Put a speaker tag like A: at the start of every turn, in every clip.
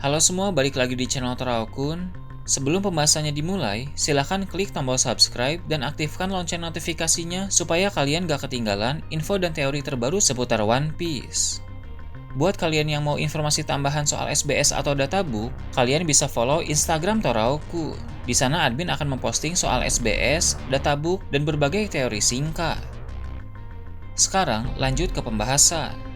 A: Halo semua, balik lagi di channel Teraokun. Sebelum pembahasannya dimulai, silahkan klik tombol subscribe dan aktifkan lonceng notifikasinya supaya kalian gak ketinggalan info dan teori terbaru seputar One Piece. Buat kalian yang mau informasi tambahan soal SBS atau databook, kalian bisa follow Instagram Toraokun. Di sana admin akan memposting soal SBS, databook, dan berbagai teori singkat. Sekarang lanjut ke pembahasan.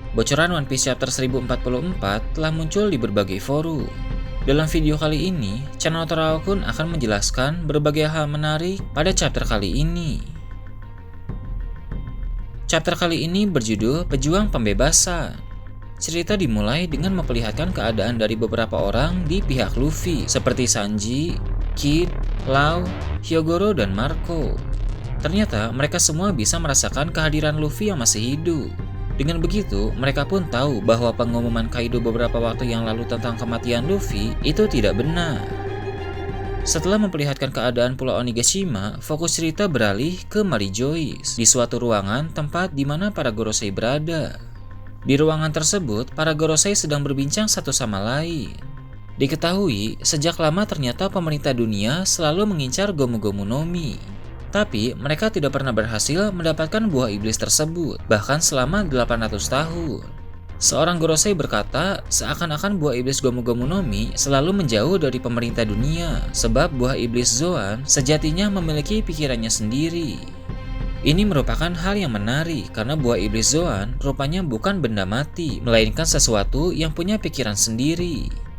A: Bocoran One Piece Chapter 1044 telah muncul di berbagai forum. Dalam video kali ini, channel Toraokun akan menjelaskan berbagai hal menarik pada chapter kali ini. Chapter kali ini berjudul Pejuang Pembebasan. Cerita dimulai dengan memperlihatkan keadaan dari beberapa orang di pihak Luffy, seperti Sanji, Kid, Law, Hyogoro, dan Marco. Ternyata mereka semua bisa merasakan kehadiran Luffy yang masih hidup. Dengan begitu, mereka pun tahu bahwa pengumuman Kaido beberapa waktu yang lalu tentang kematian Luffy itu tidak benar. Setelah memperlihatkan keadaan Pulau Onigashima, fokus cerita beralih ke Mary Joyce di suatu ruangan tempat di mana para Gorosei berada. Di ruangan tersebut, para Gorosei sedang berbincang satu sama lain. Diketahui, sejak lama ternyata pemerintah dunia selalu mengincar Gomu Gomu no Mi. Tapi mereka tidak pernah berhasil mendapatkan buah iblis tersebut, bahkan selama 800 tahun. Seorang Gorosei berkata, seakan-akan buah iblis Gomu Gomu no Mi selalu menjauh dari pemerintah dunia, sebab buah iblis Zoan sejatinya memiliki pikirannya sendiri. Ini merupakan hal yang menarik, karena buah iblis Zoan rupanya bukan benda mati, melainkan sesuatu yang punya pikiran sendiri.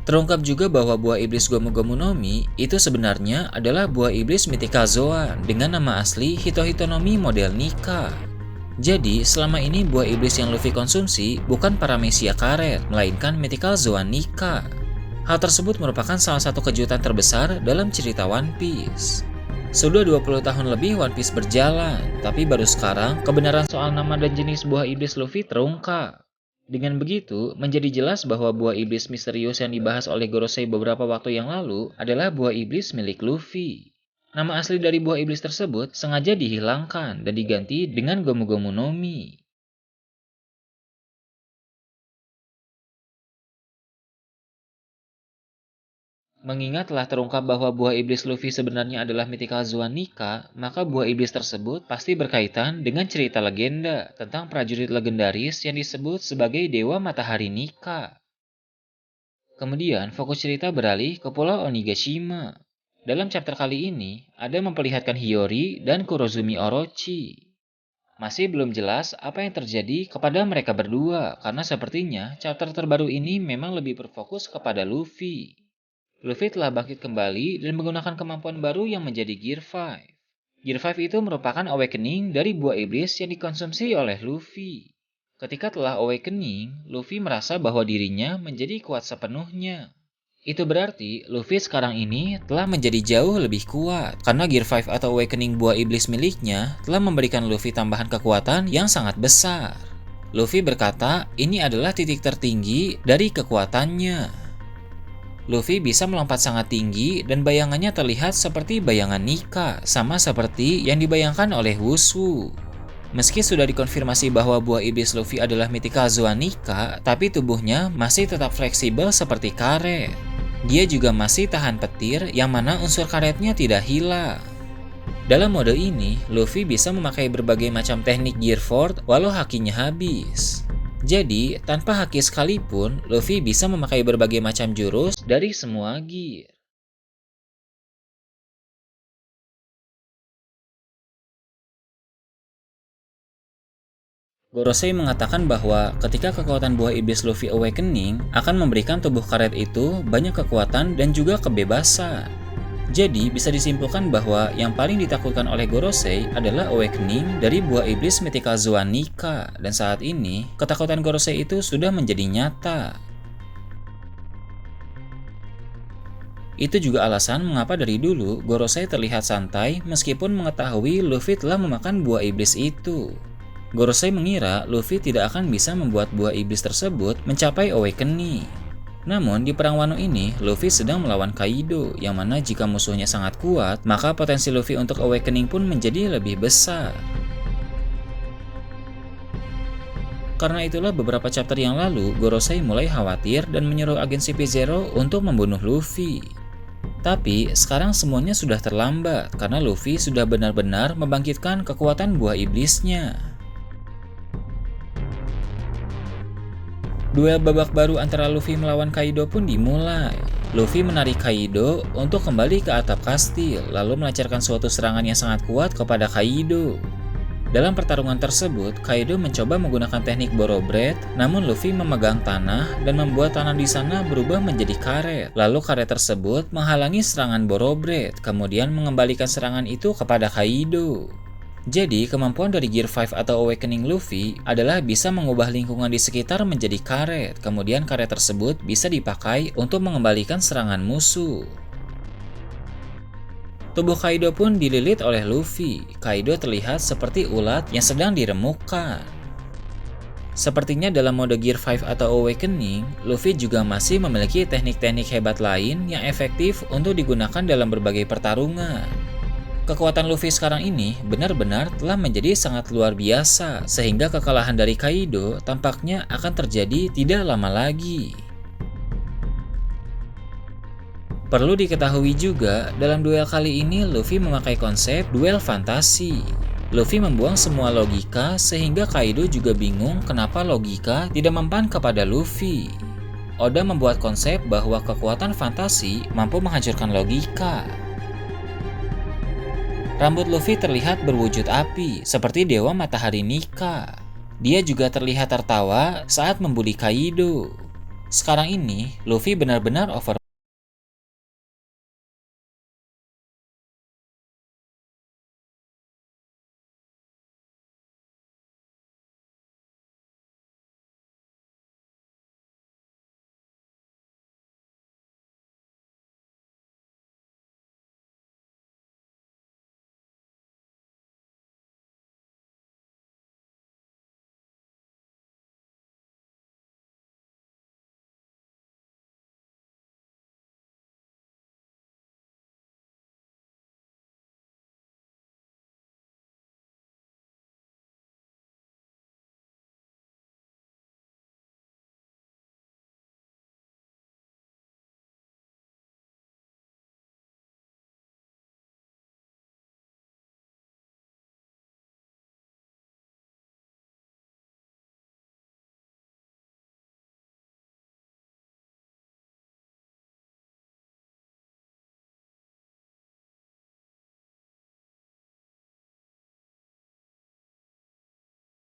A: Terungkap juga bahwa buah iblis Gomu Gomu no Mi itu sebenarnya adalah buah iblis Mythical Zoan dengan nama asli Hito-Hito no Mi model Nika. Jadi, selama ini buah iblis yang Luffy konsumsi bukan Paramecia karet, melainkan Mythical Zoan Nika. Hal tersebut merupakan salah satu kejutan terbesar dalam cerita One Piece. Sudah 20 tahun lebih One Piece berjalan, tapi baru sekarang kebenaran soal nama dan jenis buah iblis Luffy terungkap. Dengan begitu, menjadi jelas bahwa buah iblis misterius yang dibahas oleh Gorosei beberapa waktu yang lalu adalah buah iblis milik Luffy. Nama asli dari buah iblis tersebut sengaja dihilangkan dan diganti dengan Gomu Gomu no Mi. Mengingat telah terungkap bahwa buah iblis Luffy sebenarnya adalah Mythical Zoan Nika, maka buah iblis tersebut pasti berkaitan dengan cerita legenda tentang prajurit legendaris yang disebut sebagai Dewa Matahari Nika. Kemudian fokus cerita beralih ke Pulau Onigashima. Dalam chapter kali ini, ada memperlihatkan Hiyori dan Kurozumi Orochi. Masih belum jelas apa yang terjadi kepada mereka berdua, karena sepertinya chapter terbaru ini memang lebih berfokus kepada Luffy. Luffy telah bangkit kembali dan menggunakan kemampuan baru yang menjadi Gear 5. Gear 5 itu merupakan awakening dari buah iblis yang dikonsumsi oleh Luffy. Ketika telah awakening, Luffy merasa bahwa dirinya menjadi kuat sepenuhnya. Itu berarti Luffy sekarang ini telah menjadi jauh lebih kuat, karena Gear 5 atau awakening buah iblis miliknya telah memberikan Luffy tambahan kekuatan yang sangat besar. Luffy berkata ini adalah titik tertinggi dari kekuatannya. Luffy bisa melompat sangat tinggi dan bayangannya terlihat seperti bayangan Nika, sama seperti yang dibayangkan oleh Wushu. Meski sudah dikonfirmasi bahwa buah iblis Luffy adalah Mythical Zoan Nika, tapi tubuhnya masih tetap fleksibel seperti karet. Dia juga masih tahan petir yang mana unsur karetnya tidak hilang. Dalam mode ini, Luffy bisa memakai berbagai macam teknik Gear 4 walau hakinya habis. Jadi, tanpa haki sekalipun, Luffy bisa memakai berbagai macam jurus dari semua gear. Gorosei mengatakan bahwa ketika kekuatan buah iblis Luffy Awakening akan memberikan tubuh karet itu banyak kekuatan dan juga kebebasan. Jadi bisa disimpulkan bahwa yang paling ditakutkan oleh Gorosei adalah awakening dari buah iblis Mythical Zoan Nika, dan saat ini ketakutan Gorosei itu sudah menjadi nyata. Itu juga alasan mengapa dari dulu Gorosei terlihat santai meskipun mengetahui Luffy telah memakan buah iblis itu. Gorosei mengira Luffy tidak akan bisa membuat buah iblis tersebut mencapai awakening. Namun di perang Wano ini, Luffy sedang melawan Kaido, yang mana jika musuhnya sangat kuat, maka potensi Luffy untuk awakening pun menjadi lebih besar. Karena itulah beberapa chapter yang lalu, Gorosei mulai khawatir dan menyuruh agen CP0 untuk membunuh Luffy. Tapi sekarang semuanya sudah terlambat karena Luffy sudah benar-benar membangkitkan kekuatan buah iblisnya. Duel babak baru antara Luffy melawan Kaido pun dimulai. Luffy menarik Kaido untuk kembali ke atap kastil, lalu melancarkan suatu serangan yang sangat kuat kepada Kaido. Dalam pertarungan tersebut, Kaido mencoba menggunakan teknik Boro Bread, namun Luffy memegang tanah dan membuat tanah di sana berubah menjadi karet. Lalu karet tersebut menghalangi serangan Boro Bread, kemudian mengembalikan serangan itu kepada Kaido. Jadi, kemampuan dari Gear 5 atau Awakening Luffy adalah bisa mengubah lingkungan di sekitar menjadi karet, kemudian karet tersebut bisa dipakai untuk mengembalikan serangan musuh. Tubuh Kaido pun dililit oleh Luffy. Kaido terlihat seperti ulat yang sedang diremukkan. Sepertinya dalam mode Gear 5 atau Awakening, Luffy juga masih memiliki teknik-teknik hebat lain yang efektif untuk digunakan dalam berbagai pertarungan. Kekuatan Luffy sekarang ini benar-benar telah menjadi sangat luar biasa, sehingga kekalahan dari Kaido tampaknya akan terjadi tidak lama lagi. Perlu diketahui juga, dalam duel kali ini Luffy memakai konsep duel fantasi. Luffy membuang semua logika sehingga Kaido juga bingung kenapa logika tidak mempan kepada Luffy. Oda membuat konsep bahwa kekuatan fantasi mampu menghancurkan logika. Rambut Luffy terlihat berwujud api, seperti Dewa Matahari Nika. Dia juga terlihat tertawa saat membuli Kaido. Sekarang ini, Luffy benar-benar over